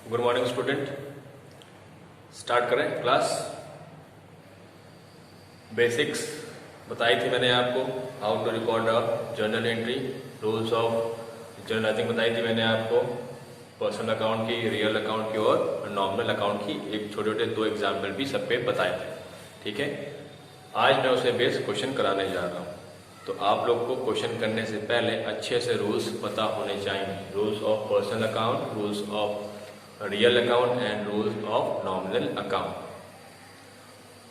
Good morning student. Start करें class. Basics बताई थी मैंने आपको, how to record a journal entry, rules of journalising बताई थी मैंने आपको, पर्सनल अकाउंट की, रियल अकाउंट की और नॉमिनल अकाउंट की एक छोटे छोटे दो एग्जाम्पल भी सब पे बताए थे। ठीक है, आज मैं उसे बेस क्वेश्चन कराने जा रहा हूँ। तो आप लोग को क्वेश्चन करने से पहले अच्छे से रूल्स पता होने चाहिए, rules of personal account, rules of real account and rules of nominal account.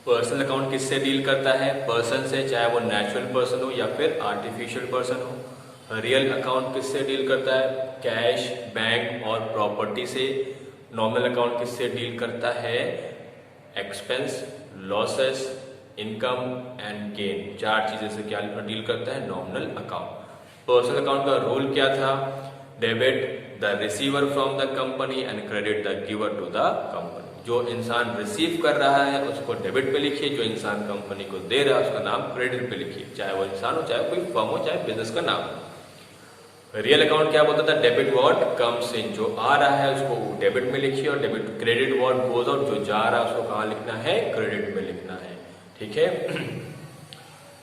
Personal account किससे डील करता है? पर्सन से, चाहे वो नेचुरल पर्सन हो या फिर आर्टिफिशियल पर्सन हो। रियल अकाउंट किससे डील करता है? कैश, बैंक और प्रॉपर्टी से। नॉमिनल अकाउंट किससे डील करता है? Expense, losses, income and gain, चार चीजें से क्या डील करता है नॉमिनल अकाउंट। पर्सनल अकाउंट का रूल क्या था? Debit the receiver from the company and credit the giver to the company. जो इंसान रिसीव कर रहा है उसको डेबिट पे लिखिए, जो इंसान कंपनी को दे रहा है उसका नाम क्रेडिट पे लिखिए, चाहे वो इंसान हो, चाहे कोई फर्म हो, चाहे बिजनेस का नाम हो। रियल अकाउंट क्या बोलता था? डेबिट व्हाट कम्स इन, जो आ रहा है उसको डेबिट में लिखिए, और debit credit what goes out, जो जा रहा है उसको कहाँ लिखना है? क्रेडिट में लिखना है। ठीक है।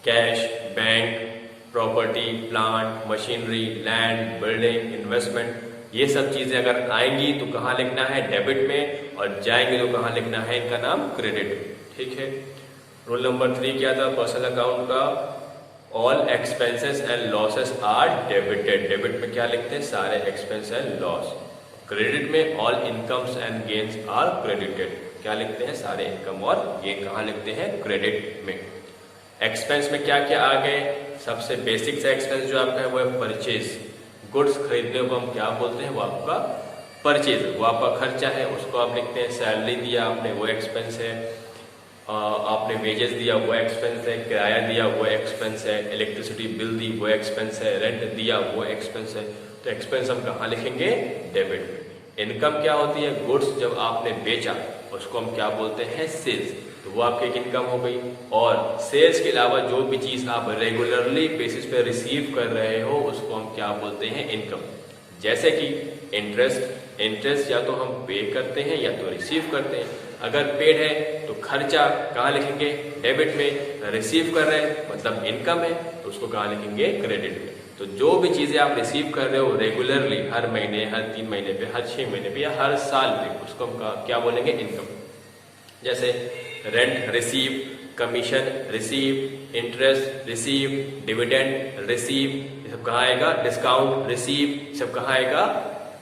Cash, bank, property, plant, machinery, land, building, investment, ये सब चीजें अगर आएंगी तो कहाँ लिखना है? डेबिट में, और जाएंगे तो कहाँ लिखना है? इनका नाम क्रेडिट। ठीक है। रूल नंबर 3 क्या था पर्सनल अकाउंट का? All expenses and losses are debited. Debit में क्या लिखते हैं? सारे एक्सपेंस एंड लॉस। क्रेडिट में all incomes and gains are credited. क्या लिखते हैं? सारे इनकम और गेन कहाँ लिखते हैं? क्रेडिट में। एक्सपेंस में क्या क्या आ गए? सबसे बेसिक सा एक्सपेंस जो आपका है वो है परचेज। गुड्स खरीदने को हम क्या बोलते हैं? वो आपका परचेज, वो आपका खर्चा है, उसको आप लिखते हैं। सैलरी दिया आपने वो एक्सपेंस है, आपने वेजेस दिया वो एक्सपेंस है, किराया दिया वो एक्सपेंस है, इलेक्ट्रिसिटी बिल दी वो एक्सपेंस है, रेंट दिया वो एक्सपेंस है। तो एक्सपेंस हम कहाँ लिखेंगे? डेबिट में। इनकम क्या होती है? गुड्स जब आपने बेचा उसको हम क्या बोलते हैं? सेल्स, तो वो आपकी एक इनकम हो गई। और सेल्स के अलावा जो भी चीज आप रेगुलरली बेसिस पे रिसीव कर रहे हो उसको हम क्या बोलते हैं? इनकम। जैसे कि इंटरेस्ट, इंटरेस्ट या तो हम पे करते हैं या तो रिसीव करते हैं। अगर पेड है तो खर्चा कहाँ लिखेंगे? डेबिट में। रिसीव कर रहे हैं मतलब इनकम है तो उसको कहाँ लिखेंगे? क्रेडिट में। तो जो भी चीजें आप रिसीव कर रहे हो रेगुलरली, हर महीने, हर 3 महीने पे, हर 6 महीने पे या हर साल पे, उसको हम क्या बोलेंगे? इनकम। जैसे rent receive, commission receive, interest receive, dividend receive, ये सब कहाँ आएगा? डिस्काउंट रिसीव, सब कहाँ आएगा?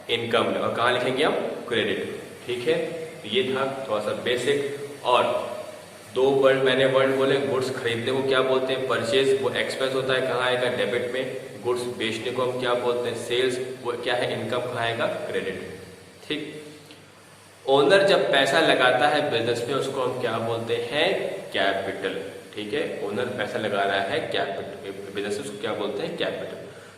इनकम में। और कहाँ लिखेंगे हम? क्रेडिट। ठीक है, ये था थोड़ा सा बेसिक। और दो वर्ड मैंने बोले, गुड्स खरीदने को क्या बोलते हैं? परचेज, वो एक्सपेंस होता है, कहाँ आएगा? डेबिट में। गुड्स बेचने को हम क्या बोलते हैं? सेल्स, वो क्या है? इनकम, कहाँ आएगा? क्रेडिट में। ठीक। ओनर जब पैसा लगाता है बिजनेस में उसको हम क्या बोलते हैं? कैपिटल। ठीक है, ओनर पैसा लगा रहा है कैपिटल बिजनेस में, उसको क्या बोलते हैं? कैपिटल।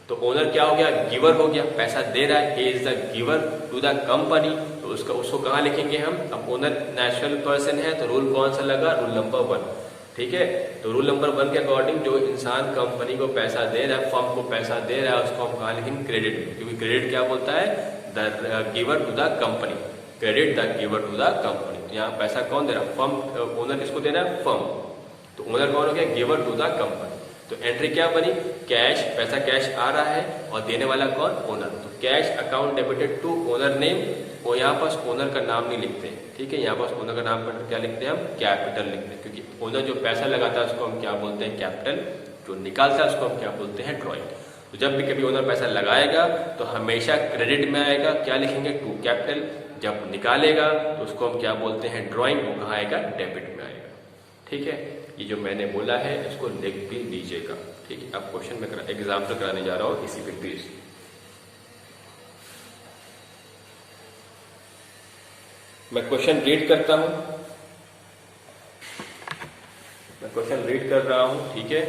तो ओनर क्या हो गया? गिवर हो गया, पैसा दे रहा है, he is the giver to the company. तो उसको कहाँ लिखेंगे हम? अब ओनर नेचुरल पर्सन है तो रूल कौन सा लगा? Rule number 1। ठीक है, तो रूल नंबर 1 के अकॉर्डिंग जो इंसान कंपनी को पैसा दे रहा है, फर्म को पैसा दे रहा है, उसको हम कहाँ लिखेंगे? क्रेडिट में। क्योंकि क्रेडिट क्या बोलता है? The giver to the company, credit the giver to the company. तो यहाँ पैसा कौन दे रहा है? फर्म। ओनर किसको दे रहा है? फर्म। तो ओनर कौन हो गया? Giver to the company. तो एंट्री क्या बनी? कैश, पैसा कैश आ रहा है, और देने वाला कौन? ओनर। तो cash account debited to owner name, और यहाँ पास ओनर का नाम नहीं लिखते हैं। ठीक है, यहाँ पास ओनर का नाम पर क्या लिखते हैं हम? कैपिटल लिखते हैं, क्योंकि ओनर जो पैसा लगाता है उसको हम क्या बोलते हैं? कैपिटल। जो निकालता है उसको हम क्या बोलते हैं? ड्रॉइंग। तो जब भी कभी ओनर पैसा लगाएगा तो हमेशा क्रेडिट में आएगा, क्या लिखेंगे? To capital. जब निकालेगा तो उसको हम क्या बोलते हैं? ड्रॉइंग, वो कहाँ आएगा? डेबिट में आएगा। ठीक है, ये जो मैंने बोला है इसको लिख भी लीजिएगा। ठीक है, अब क्वेश्चन में एग्जाम्पल कराने जा रहा हूं इसी पे बेस। मैं क्वेश्चन रीड करता हूं, मैं क्वेश्चन रीड कर रहा हूं। ठीक है।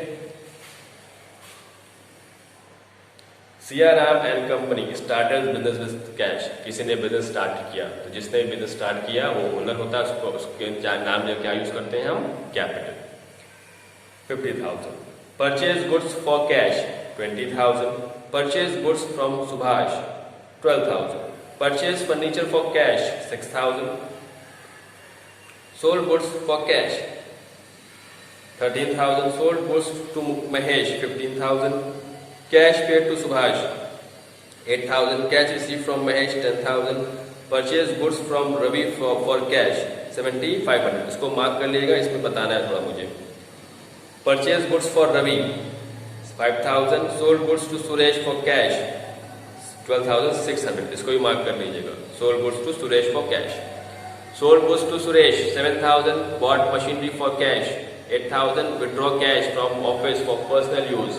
CRR and company started business with cash. किसी ने बिजनेस स्टार्ट किया, तो जिसने बिजनेस स्टार्ट किया वो ओनर होता है, उसको उसके नाम जो क्या यूज करते हैं हम? Capital. 50,000। Purchase goods for cash 20,000। Purchase goods from Subhash 12,000। Purchase furniture for cash 6,000, sold goods for cash 13,000, sold goods to Mahesh 15,000, cash paid to Subhash 8,000, cash receive from Mahesh 10,000, purchase goods from Ravi for cash 7,500। इसको mark कर लीजिएगा, इसमें बताना है थोड़ा मुझे। Purchase goods for Ravi 5,000, sold goods to Suresh for cash 12,600, इसको भी मार्क कर लीजिएगा। Sold goods to Suresh for cash, sold goods to Suresh 7,000, bought machinery for cash 8,000, withdraw cash from office for personal use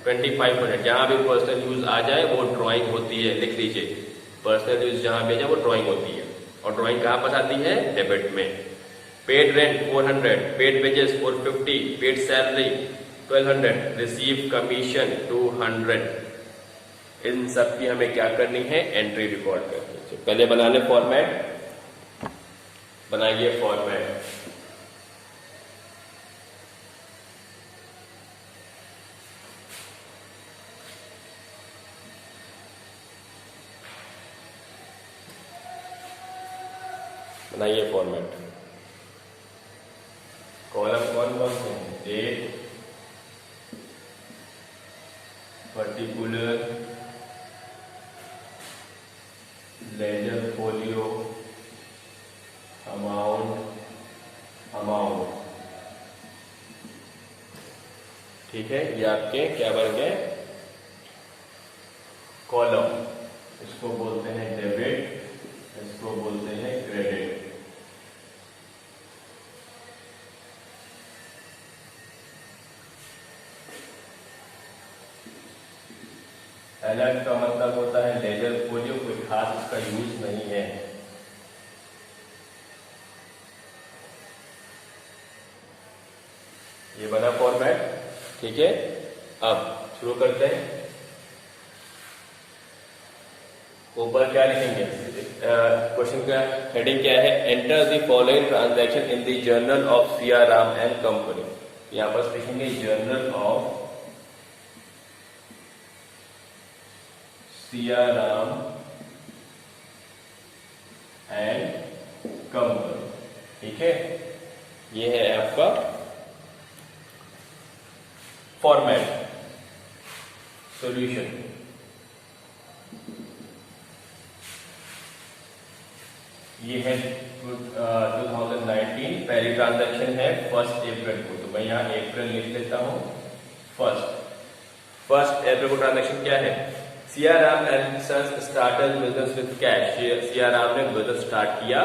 2,500। जहां भी पर्सनल यूज आ जाए वो ड्राइंग होती है, लिख लीजिए। पर्सनल यूज जहां भी आ जाए वो ड्राइंग होती है, और ड्राइंग कहां पर आती है? डेबिट में। Paid rent 400, paid wages 450, paid salary 1,200, receive commission 200। इन सब की हमें क्या करनी है? एंट्री रिकॉर्ड करनी है। पहले बना ले फॉर्मेट, बनाइए फॉर्मेट। बनाइए फॉर्मेट। कॉलम कौन कौन से हैं? Date, particular, ledger folio, amount, ठीक है। ये आपके क्या बन गए? कॉलम। इसको बोलते हैं डेबिट, इसको बोलते हैं क्रेडिट। अलर्ट का मतलब होता है लेजर फोलियो, कोई खास इसका यूज नहीं है। ये बना फॉर्मेट, ठीक है। अब शुरू करते हैं। ऊपर क्या लिखेंगे? क्वेश्चन का हेडिंग क्या है? Enter the following transaction in the journal of Siyaram and company. यहां पर लिखेंगे journal of Siyaram and company, ठीक है। ये है आपका फॉर्मेट। सॉल्यूशन, ये है 2019, पहली ट्रांजैक्शन है 1 अप्रैल को, तो मैं यहाँ अप्रैल लिख लेता हूँ। 1 अप्रैल को ट्रांजैक्शन क्या है? Siyaram and sons started business with cash. Siyaram ने बिजनेस स्टार्ट किया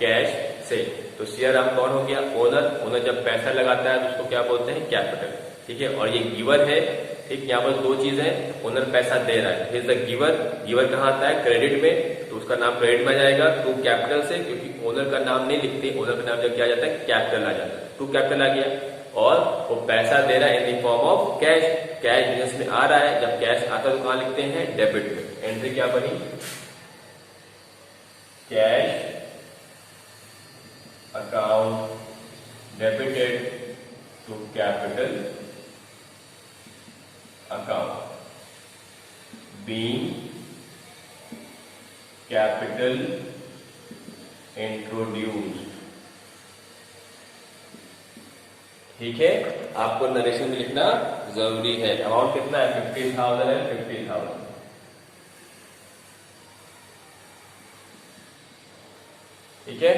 कैश से। तो सियाराम कौन हो गया? ओनर। ओनर जब पैसा लगाता है तो उसको क्या बोलते हैं? कैपिटल, ठीक है। और ये गिवर है, ठीक। यहाँ पर दो चीज है, ओनर पैसा दे रहा है, इज द गिवर। गिवर कहाँ आता है? क्रेडिट में, तो उसका नाम क्रेडिट में आ जाएगा टू कैपिटल से, क्योंकि ओनर का नाम नहीं लिखते, ओनर का नाम जब क्या आ जाता है? कैपिटल आ जाता है, टू कैपिटल आ गया। और वो पैसा दे रहा है in the form of cash. Cash business में आ रहा है, जब कैश आता है तो कहां लिखते हैं? डेबिट में। एंट्री क्या बनी? Cash account debited to capital account being capital introduced, ठीक है। आपको नरेशन में लिखना जरूरी है। अमाउंट कितना है? 15,000 है, 50,000, ठीक है।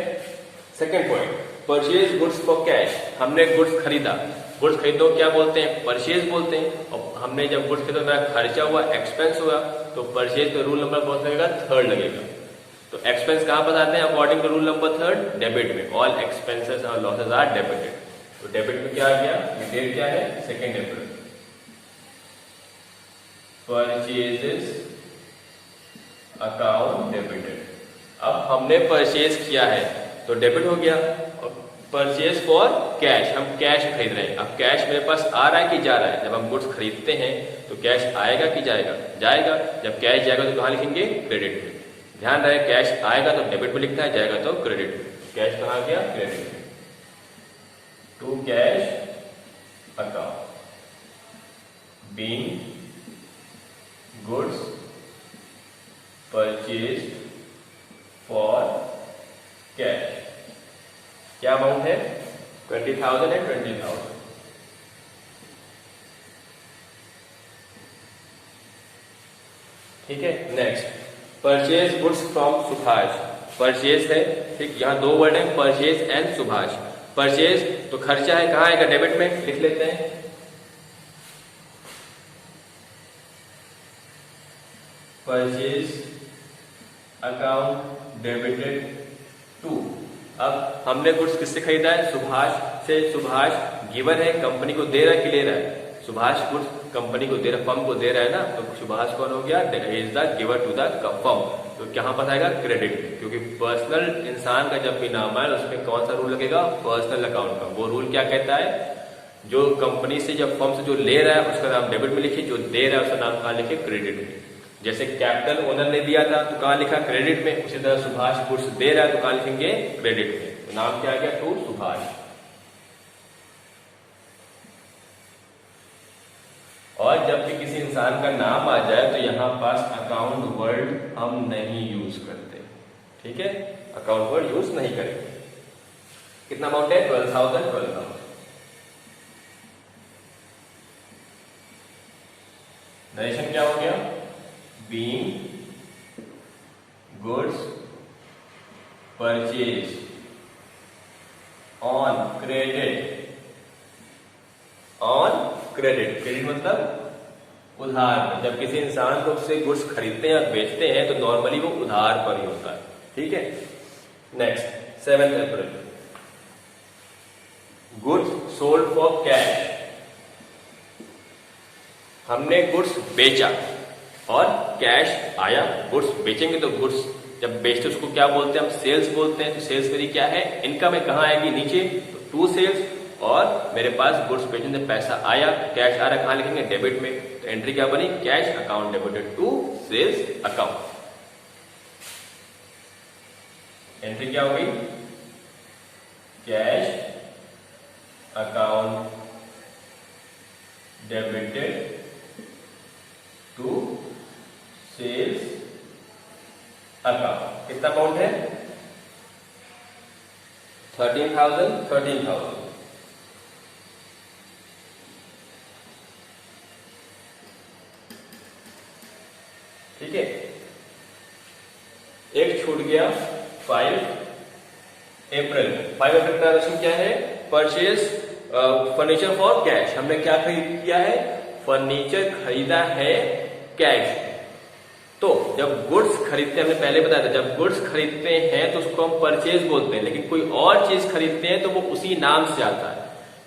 Second point, purchase goods for cash. हमने गुड्स खरीदा, गुड्स खरीदो क्या बोलते हैं? परचेज बोलते हैं। और हमने जब गुड्स खरीदो, मेरा खर्चा हुआ, एक्सपेंस हुआ, तो परचेज का रूल नंबर कौन सा लगेगा? 3rd लगेगा। तो एक्सपेंस कहां पर आते हैं according to rule number 3rd? Debit में। ऑल एक्सपेंसेस और लॉसेस आर डेबिटेड। तो डेबिट में क्या आ गया? ये डेट क्या है? 2 अप्रैल। Purchases account debited. अब हमने परचेज किया है तो डेबिट हो गया। और परचेज फॉर कैश, हम कैश खरीद रहे हैं। अब कैश मेरे पास आ रहा है कि जा रहा है? जब हम गुड्स खरीदते हैं तो कैश आएगा कि जाएगा? जाएगा। जब कैश जाएगा तो कहां लिखेंगे? क्रेडिट में। ध्यान रहे, कैश आएगा तो डेबिट में लिखता है, जाएगा तो क्रेडिट में। कैश कहां गया? क्रेडिट में। To cash account being goods purchased for cash. क्या अमाउंट है? 20,000 एंड 20,000। ठीक है। Next, purchase goods from Subhash. Purchase है, ठीक, यहाँ दो वर्ड है, परचेज एंड सुभाष। परचेज तो खर्चा है, कहाँ आएगा? डेबिट में, लिख लेते हैं। Purchase account debited to. अब हमने गुड्स किससे खरीदा है? सुभाष से। सुभाष गिवन है, कंपनी को दे रहा है कि ले रहा है? सुभाष गुड्स कंपनी को दे रहा, फर्म को दे रहा है ना, तो सुभाष कौन हो गया? Is the giver to the firm. तो कहां पर आएगा? क्रेडिट में, क्योंकि पर्सनल इंसान का जब भी नाम आए उसमें कौन सा रूल लगेगा? पर्सनल अकाउंट का। वो रूल क्या कहता है? जो कंपनी से, जब फर्म से जो ले रहा है उसका नाम डेबिट में लिखिए, जो दे रहा है उसका नाम कहां लिखे? क्रेडिट में। जैसे कैपिटल ओनर ने दिया था तो कहां लिखा? क्रेडिट में। उसी तरह सुभाष गुड्स दे रहा है तो कहां लिखेंगे? क्रेडिट में। तो नाम क्या आ गया? टू सुभाष। और जब भी किसी इंसान का नाम आ जाए तो यहां पास अकाउंट वर्ड हम नहीं यूज करते। ठीक है, अकाउंट वर्ड यूज नहीं करेंगे। कितना अमाउंट है? 12,000। 12,000। नरेशन क्या हो गया? Being goods purchase on credit. On credit, credit मतलब उधार। जब किसी इंसान को उससे गुड्स खरीदते हैं और बेचते हैं तो नॉर्मली वो उधार पर ही होता है। ठीक है। Next, 7 April, goods sold for cash. हमने गुड्स बेचा और कैश आया। गुड्स बेचेंगे तो गुड्स जब बेचते उसको क्या बोलते हैं? हम सेल्स बोलते हैं। तो सेल्स मेरी क्या है? इनकम है। कहां आएगी? नीचे। तो टू सेल्स, और मेरे पास गुड्स बेचने से पैसा आया, कैश आ रहा, कहां लिखेंगे? डेबिट में। तो एंट्री क्या बनी? Cash account debited to sales account. Entry क्या हो गई? Cash account debited to sales account. कितना अमाउंट है? 13,000। 13,000। ठीक है। एक छूट गया 5 अप्रैल। 5 अप्रैल का रस्म क्या है? Purchase furniture for cash. हमने क्या खरीद किया है? फर्नीचर खरीदा है कैश। तो जब गुड्स खरीदते हैं, हमने पहले बताया था, जब गुड्स खरीदते हैं तो उसको हम परचेज बोलते हैं, लेकिन कोई और चीज खरीदते हैं तो वो उसी नाम से आता है।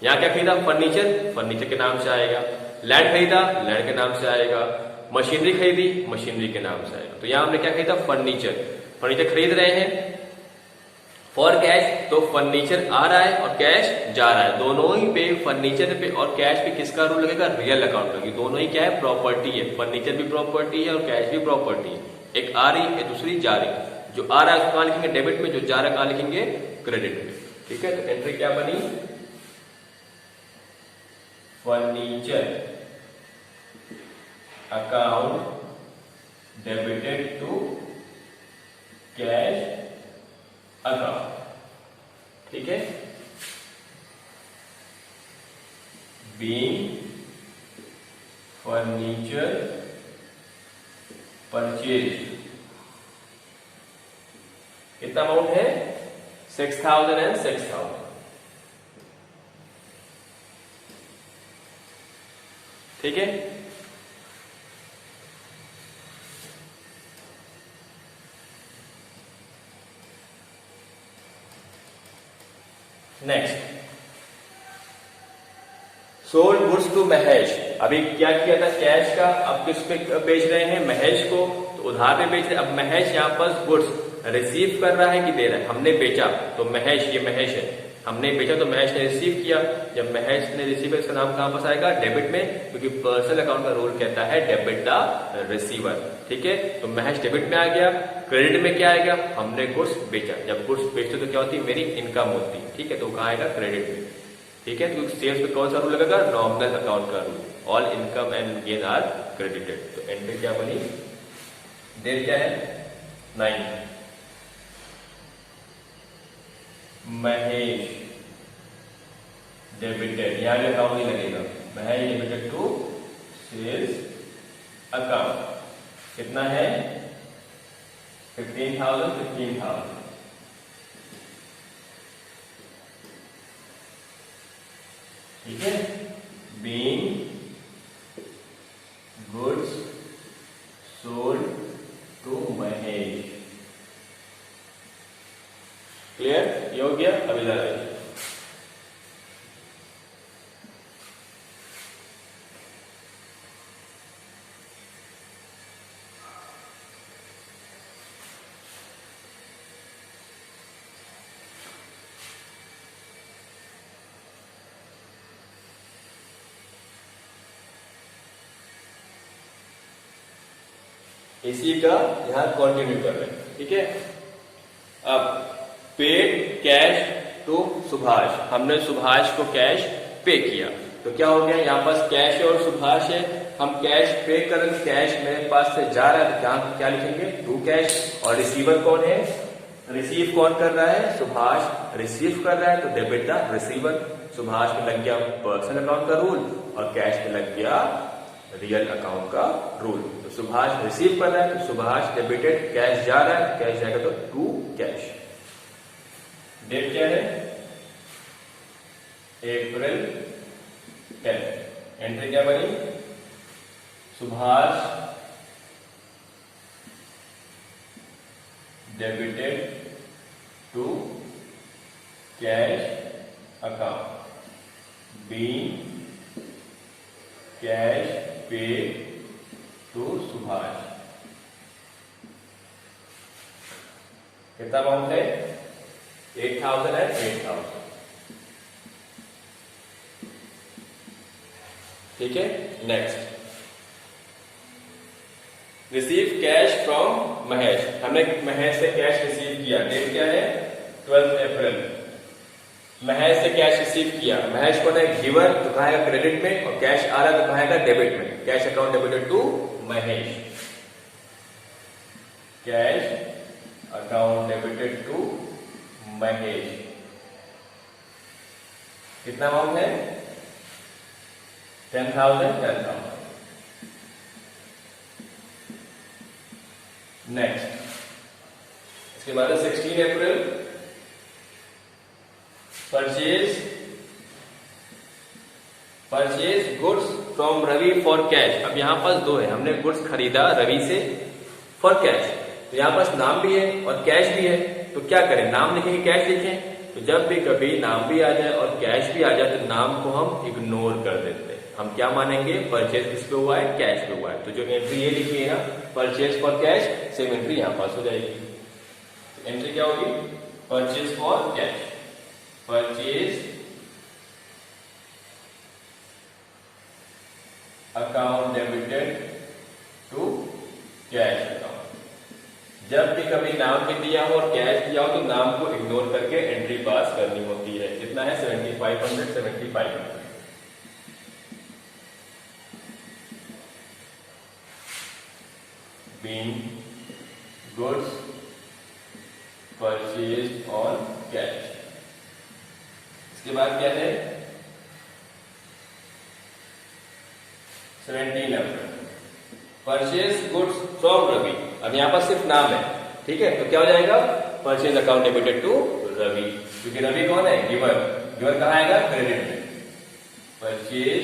यहाँ क्या खरीदा? फर्नीचर, फर्नीचर के नाम से आएगा। लैंड खरीदा, लैंड के नाम से आएगा। मशीनरी खरीदी, मशीनरी के नाम से आएगा। तो यहां हमने क्या खरीदा? फर्नीचर। फर्नीचर खरीद रहे हैं फॉर कैश, तो फर्नीचर आ रहा है और कैश जा रहा है। दोनों ही पे, फर्नीचर पे और कैश पे किसका रूल लगेगा? रियल अकाउंट लगेगी। दोनों ही क्या है? प्रॉपर्टी है। फर्नीचर भी प्रॉपर्टी है और कैश भी प्रॉपर्टी है। एक आ रही है, दूसरी जा रही है। जो आ रहा है उसको कहां लिखेंगे? डेबिट में। जो जा रहा है कहां लिखेंगे? क्रेडिट में। ठीक है। तो एंट्री क्या बनी? Furniture account debited to cash account. ठीक है। Being furniture purchase. कितना अमाउंट है? 6,000 एंड 6,000। ठीक है। Next, sold goods to Mahesh. अभी क्या किया था? कैश का। अब किस पे बेच रहे हैं? महेश को। तो उधार पे बेच रहे हैं। अब महेश यहाँ पर गुड्स रिसीव कर रहा है कि दे रहा है? हमने बेचा तो महेश, ये महेश है, हमने बेचा तो महेश ने रिसीव किया। जब महेश ने रिसीव किया, इसका नाम कहां पास आएगा? डेबिट में, क्योंकि पर्सनल अकाउंट का रूल कहता है डेबिट द रिसीवर। ठीक है। तो महेश डेबिट में आ गया। क्रेडिट में क्या आएगा? हमने गुड्स बेचा। जब गुड्स बेचते तो क्या होती? मेरी इनकम होती। ठीक है। तो कहां आएगा? क्रेडिट में। ठीक है। तो सेल्स पे कौन सा रूल लगेगा? नॉमिनल अकाउंट का rule. All income and gain are credited. तो एंट्री क्या बनी? डेट क्या है? 9। महेश डेबिटेड, यहां भी अकाउंट नहीं लगेगा, Mahesh debited to sales account. कितना है? 15,000 ठीक है। Being goods sold to Mahesh. Clear? ये हो गया। अभी जरा इसी का यहां कंटिन्यू कर रहे हैं, ठीक है। अब पेड कैश टू सुभाष, हमने सुभाष को कैश पे किया, तो क्या हो गया? यहाँ पास कैश है और सुभाष है, हम कैश पे करेंगे, कैश मेरे पास से जा रहा है, तो यहाँ क्या लिखेंगे? To cash. और रिसीवर कौन है? रिसीव कौन कर रहा है? सुभाष रिसीव कर रहा है, तो डेबिट द रिसीवर। सुभाष में लग गया पर्सनल अकाउंट का रूल और कैश में लग गया रियल अकाउंट का रूल। तो सुभाष रिसीव कर रहा है, तो सुभाष डेबिटेड, कैश जा रहा है, कैश जाएगा तो टू कैश। डेट क्या है? अप्रैल 10। एंट्री क्या बनी? Subhash debited to cash account, being cash pay to Subhash. कितना अमाउंट है? 8,000 एंड 8,000, ठीक है। Next, receive cash from Mahesh, हमने महेश से कैश रिसीव किया। डेट क्या है? 12 अप्रैल। महेश से कैश रिसीव किया, महेश को ने गिवर तो कहेगा क्रेडिट में, और कैश आ रहा तो कहेगा डेबिट में। Cash account debited to Mahesh, cash account debited to Mahesh. कितना अमाउंट है? 10,000। नेक्स्ट, इसके बाद 16 April, purchase goods from Ravi for cash. अब यहां पास दो है, हमने गुड्स खरीदा रवि से फॉर कैश, तो यहां पास नाम भी है और कैश भी है, तो क्या करें? नाम लिखेंगे, कैश लिखें? तो जब भी कभी नाम भी आ जाए और कैश भी आ जाए तो नाम को हम इग्नोर कर देते हैं। हम क्या मानेंगे? परचेज किस पे हुआ है? कैश पे हुआ है। तो जो एंट्री ये लिखी है ना, purchase for cash, same entry यहां पास हो जाएगी। एंट्री क्या होगी? Purchase for cash, purchase account debited to cash account. जब भी कभी नाम भी दिया हो और कैश दिया हो तो नाम को इग्नोर करके एंट्री पास करनी होती है। कितना है? 7,500। Being goods purchase on cash. इसके बाद क्या है? 17 अप्रैल, परचेज गुड्स फ्रॉम रवि। अब यहां पर सिर्फ नाम है, ठीक है, तो क्या हो जाएगा? Purchase account debited to Ravi, क्योंकि रवि कौन है? गिवर। गिवर कहां आएगा? क्रेडिट में। Purchase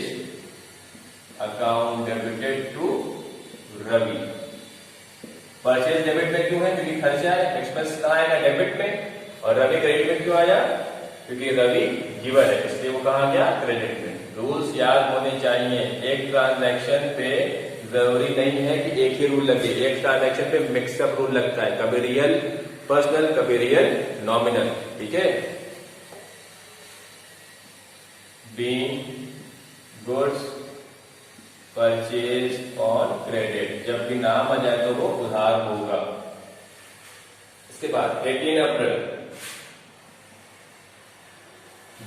account debited to Ravi. Purchase debit में क्यों है? क्योंकि खर्चा है, एक्सपेंस कहां आएगा? डेबिट में। और रवि क्रेडिट में क्यों आया? क्योंकि रवि गिवर है, इसलिए वो कहां गया? क्रेडिट में। रूल्स याद होने चाहिए। एक ट्रांजैक्शन पे जरूरी नहीं है कि एक ही रूल लगे, एक ट्रांजैक्शन पे मिक्सअप रूल लगता है, कभी रियल पर्सनल, कभी रियल नॉमिनल, ठीक है। Being goods purchase on credit, जब भी नाम आ जाए तो वो उधार होगा। इसके बाद 18 April,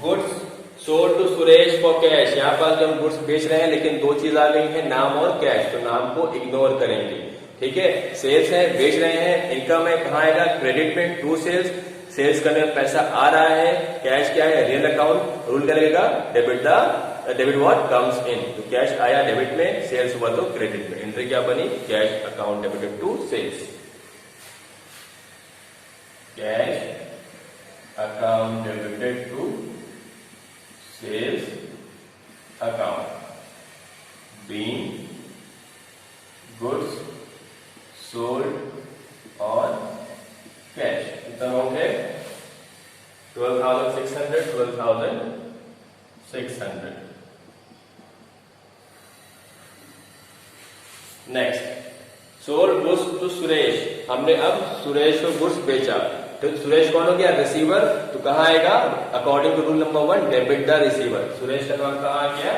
goods sold to Suresh for cash. यहाँ पर जो हम गुड्स बेच रहे हैं लेकिन दो चीज आ गई है, नाम और कैश, तो नाम को इग्नोर करेंगे, ठीक है। सेल्स है, बेच रहे हैं, इनकम है, कहाँ आएगा? क्रेडिट में, टू सेल्स सेल्स करने में पैसा आ रहा है, कैश क्या है, रियल अकाउंट, रूल क्या लगेगा, डेबिट व्हाट कम्स इन, तो कैश आया डेबिट में, सेल्स हुआ तो क्रेडिट में, एंट्री क्या बनी, cash account debited to sales, cash account debited to sales account, being goods sold on cash, कितना अमाउंट है, 12,600, 12,600। Next, sold goods to Suresh, हमने अब सुरेश को गुड्स बेचा, तो सुरेश कौन हो गया, रिसीवर, तो कहां आएगा, according to rule number 1 debit the receiver, Suresh का नाम कहां आ गया,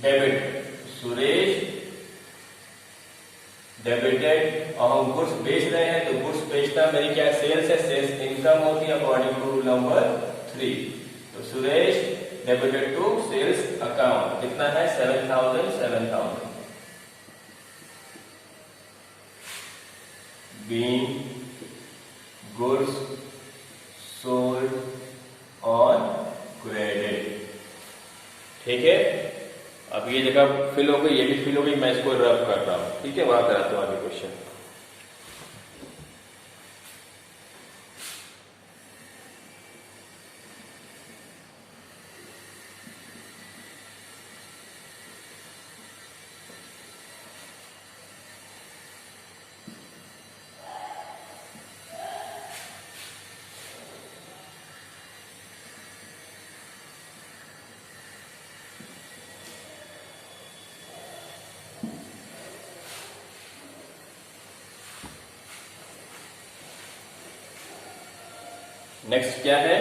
डेबिट, सुरेश डेबिटेड, और हम गुड्स बेच रहे हैं तो गुड्स बेचना मेरी क्या सेल्स है, सेल्स इनकम होती है अकॉर्डिंग टू रूल नंबर 3, तो Suresh debited to sales account, कितना है 7,000, being goods sold on credit, ठीक है। अब ये जगह फिल हो गई, ये भी फिल हो गई, मैं इसको रब कर रहा हूं, ठीक है, वहां कराता हूं आगे क्वेश्चन। नेक्स्ट क्या है,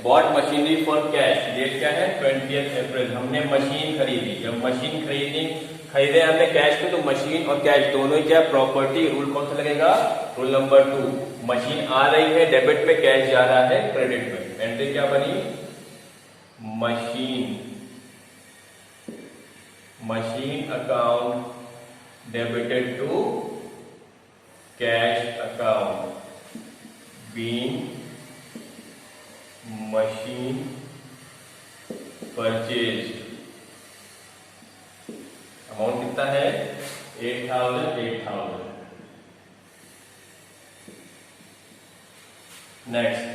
bought machinery for cash, date क्या है 20 अप्रैल, हमने मशीन खरीदी, जब मशीन खरीदे हमने कैश पे, तो मशीन और कैश दोनों ही क्या प्रॉपर्टी, रूल कौन सा लगेगा, रूल नंबर 2, मशीन आ रही है डेबिट पे, कैश जा रहा है क्रेडिट में, एंट्री क्या बनी, machine account debited to cash account, being machine purchase, amount कितना है 8,000। Next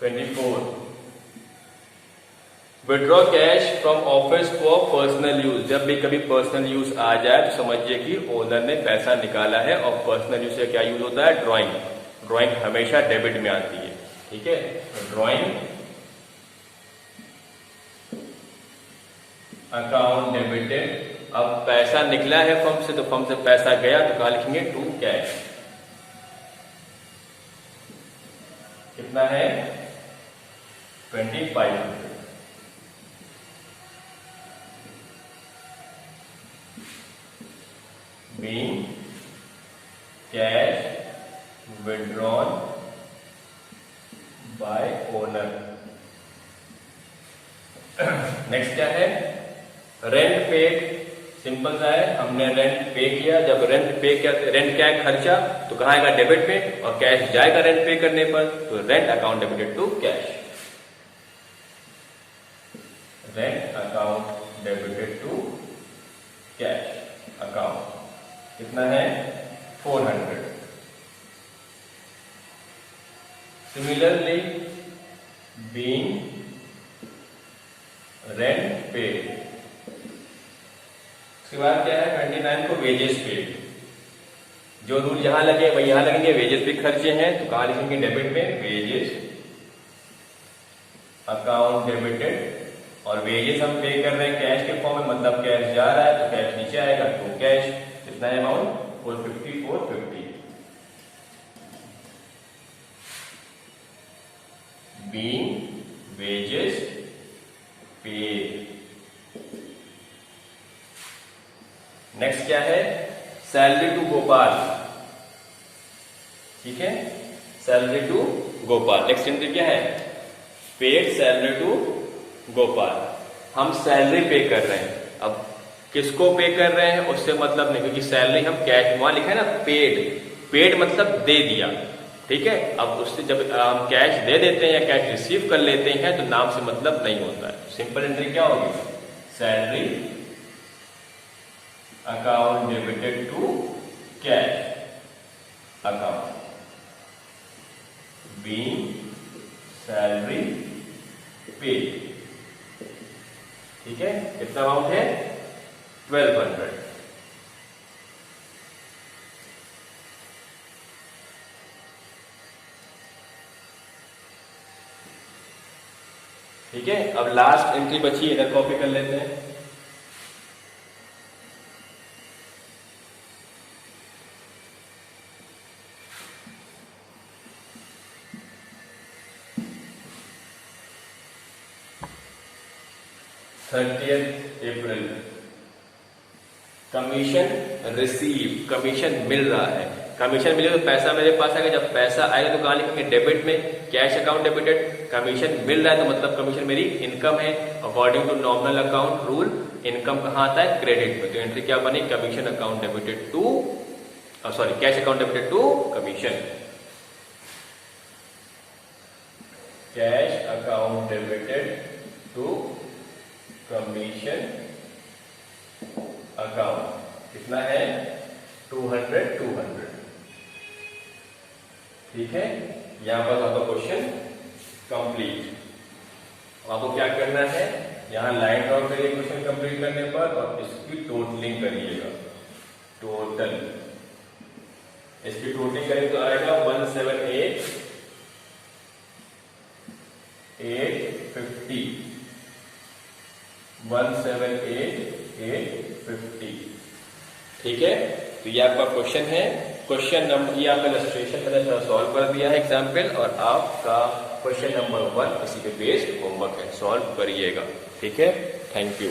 24, withdraw cash from office for personal use, जब भी कभी पर्सनल यूज आ जाए तो समझिए कि ओनर ने पैसा निकाला है, और पर्सनल यूज से क्या यूज होता है, ड्राइंग हमेशा डेबिट में आती है, ठीक है, ड्राइंग अकाउंट डेबिटेड, अब पैसा निकला है फर्म से, तो फर्म से पैसा गया तो कहा लिखेंगे टू कैश, कितना है 2500, being cash withdrawn bye owner. Next क्या है, रेंट पेड, सिंपल सा है, हमने रेंट पे किया, जब रेंट क्या है, खर्चा, तो कहाँ आएगा डेबिट पे, और कैश जाएगा रेंट पे करने पर, तो rent account debited to cash, rent account debited to cash account, कितना है 400। सिमिलरली बीइंग रेंट पेड, उसके बाद क्या है 29 को वेजेस पेड, जो रूल यहां लगे वही यहां लगेंगे, वेजेस भी खर्चे हैं तो कहां लिखेंगे डेबिट में, वेजेस अकाउंट डेबिटेड, और वेजेस हम पे कर रहे हैं कैश के फॉर्म में, मतलब कैश जा रहा है तो कैश नीचे आएगा, तो कैश कितना है amount 450 being wages paid. Next क्या है, सैलरी टू गोपाल, ठीक है, salary to Gopal. Next entry क्या है, पेड सैलरी टू गोपाल, हम सैलरी पे कर रहे हैं, अब किसको पे कर रहे हैं उससे मतलब नहीं, क्योंकि सैलरी हम कैश, वहां लिखा है ना पेड, पेड मतलब दे दिया, ठीक है। अब उससे जब हम कैश दे देते हैं या कैश रिसीव कर लेते हैं तो नाम से मतलब नहीं होता है। सिंपल एंट्री क्या होगी, salary account debited to cash account being salary paid. ठीक है, कितना अमाउंट है 1200। ठीक है, अब लास्ट एंट्री बची, इधर कॉपी कर लेते हैं। April, कमीशन रिसीव, कमीशन मिल रहा है। कमीशन मिले तो पैसा मेरे पास आएगा, जब पैसा आएगा तो कहां लिखेंगे, डेबिट में, कैश अकाउंट डेबिटेड। कमीशन मिल रहा है तो मतलब कमीशन मेरी इनकम है। According to nominal account rule income कहां आता है, क्रेडिट में। तो एंट्री क्या बनी, commission account debited to, sorry cash account debited to commission, cash account debited to commission account. कितना है 200। ठीक है, यहां पर आपका क्वेश्चन कंप्लीट। आपको क्या करना है, यहां लाइन ड्रॉ करिए क्वेश्चन कंप्लीट करने पर और इसकी टोटलिंग करिएगा। टोटल, इसकी टोटलिंग करेंगे तो आएगा 178,850, 178,850। ठीक है, तो ये आपका क्वेश्चन है। क्वेश्चन नंबर, ये आपका इलस्ट्रेशन मैंने सॉल्व कर दिया है एग्जाम्पल, और आपका क्वेश्चन नंबर 1 इसी पे बेस्ड होमवर्क है, सॉल्व करिएगा। ठीक है, थैंक यू।